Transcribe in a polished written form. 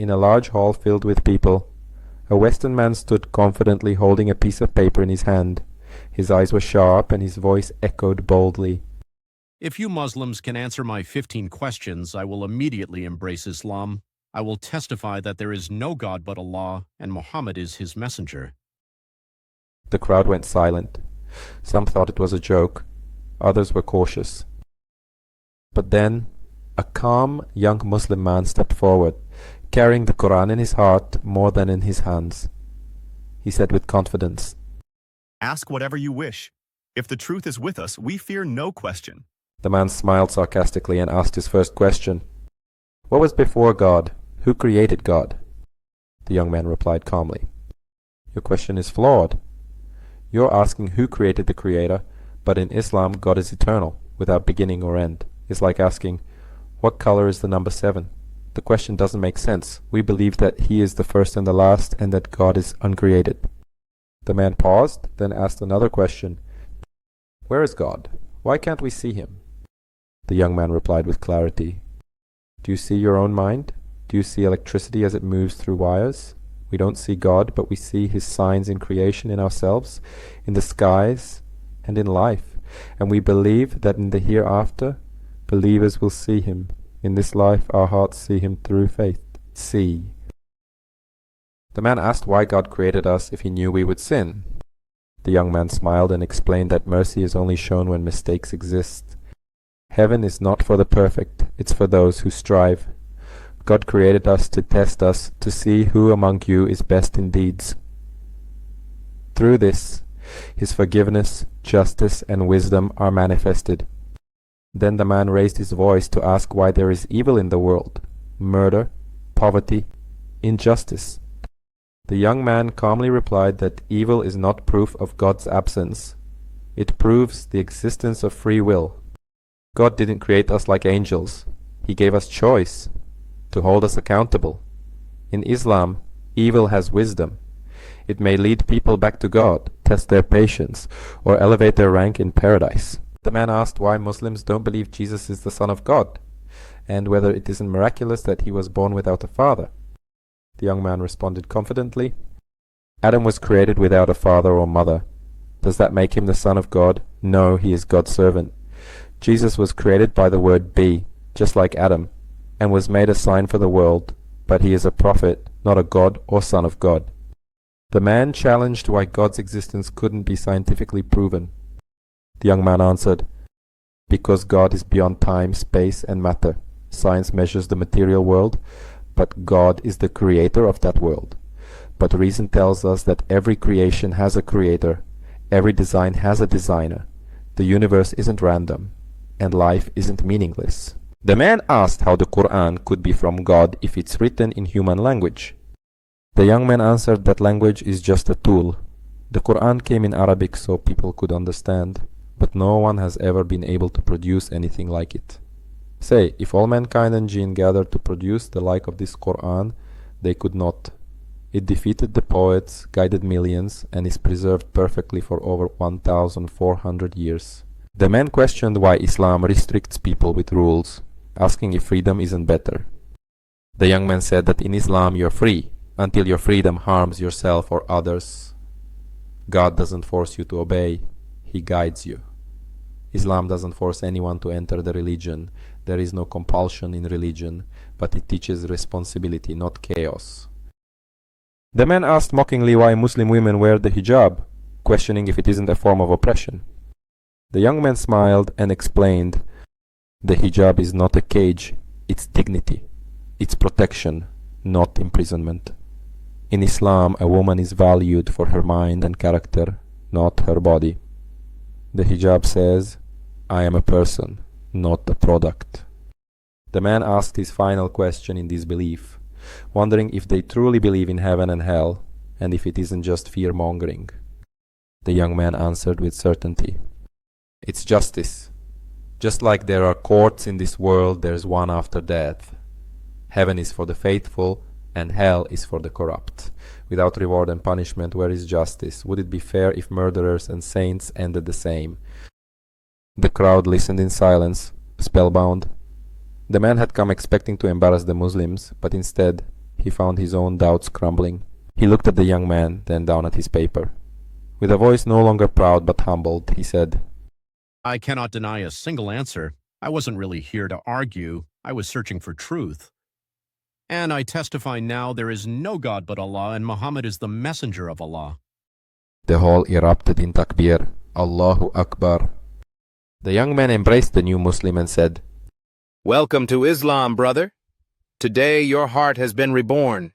In a large hall filled with people, a Western man stood confidently holding a piece of paper in his hand. His eyes were sharp and his voice echoed boldly. If you Muslims can answer my 15 questions, I will immediately embrace Islam. I will testify that there is no God but Allah, and Muhammad is his messenger. The crowd went silent. Some thought it was a joke. Others were cautious. But then, a calm young Muslim man stepped forward, carrying the Quran in his heart more than in his hands. He said with confidence, "Ask whatever you wish. If the truth is with us, we fear no question." The man smiled sarcastically and asked his first question. What was before God? Who created God? The young man replied calmly, Your question is flawed. You're asking who created the Creator, but in Islam God is eternal, without beginning or end. It's like asking, what color is the number 7? The question doesn't make sense. We believe that He is the first and the last, and that God is uncreated. The man paused, then asked another question. Where is God? Why can't we see Him? The young man replied with clarity. Do you see your own mind? Do you see electricity as it moves through wires? We don't see God, but we see His signs in creation, in ourselves, in the skies, and in life. And we believe that in the hereafter, believers will see Him. In this life, our hearts see Him through faith. See. The man asked why God created us if He knew we would sin. The young man smiled and explained that mercy is only shown when mistakes exist. Heaven is not for the perfect, it's for those who strive. God created us to test us, to see who among you is best in deeds. Through this, His forgiveness, justice, and wisdom are manifested. Then the man raised his voice to ask why there is evil in the world, murder, poverty, injustice. The young man calmly replied that evil is not proof of God's absence. It proves the existence of free will. God didn't create us like angels. He gave us choice, to hold us accountable. In Islam, evil has wisdom. It may lead people back to God, test their patience, or elevate their rank in paradise. The man asked why Muslims don't believe Jesus is the Son of God, and whether it isn't miraculous that He was born without a father. The young man responded confidently, Adam was created without a father or mother. Does that make him the Son of God? No, he is God's servant. Jesus was created by the word be, just like Adam, and was made a sign for the world, but he is a prophet, not a god or son of God. The man challenged why God's existence couldn't be scientifically proven. The young man answered, Because God is beyond time, space, and matter. Science measures the material world, but God is the creator of that world. But reason tells us that every creation has a creator, every design has a designer. The universe isn't random, and life isn't meaningless. The man asked how the Quran could be from God if it's written in human language. The young man answered that language is just a tool. The Quran came in Arabic so people could understand, but no one has ever been able to produce anything like it. Say, if all mankind and jinn gathered to produce the like of this Quran, they could not. It defeated the poets, guided millions, and is preserved perfectly for over 1,400 years. The man questioned why Islam restricts people with rules, asking if freedom isn't better. The young man said that in Islam you're free, until your freedom harms yourself or others. God doesn't force you to obey, He guides you. Islam doesn't force anyone to enter the religion. There is no compulsion in religion, but it teaches responsibility, not chaos. The man asked mockingly why Muslim women wear the hijab, questioning if it isn't a form of oppression. The young man smiled and explained, The hijab is not a cage, it's dignity. It's protection, not imprisonment. In Islam, a woman is valued for her mind and character, not her body. The hijab says, I am a person, not a product. The man asked his final question in disbelief, wondering if they truly believe in heaven and hell, and if it isn't just fear-mongering. The young man answered with certainty, It's justice. Just like there are courts in this world, there's one after death. Heaven is for the faithful, and hell is for the corrupt. Without reward and punishment, where is justice? Would it be fair if murderers and saints ended the same? The crowd listened in silence, spellbound. The man had come expecting to embarrass the Muslims, but instead He found his own doubts crumbling. He looked at the young man, then down at his paper. With a voice no longer proud but humbled, he said, I cannot deny a single answer. I wasn't really here to argue. I was searching for truth. And I testify now there is no God but Allah, and Muhammad is the messenger of Allah. The hall erupted in takbir. Allahu Akbar. The young man embraced the new Muslim and said, Welcome to Islam, brother. Today your heart has been reborn.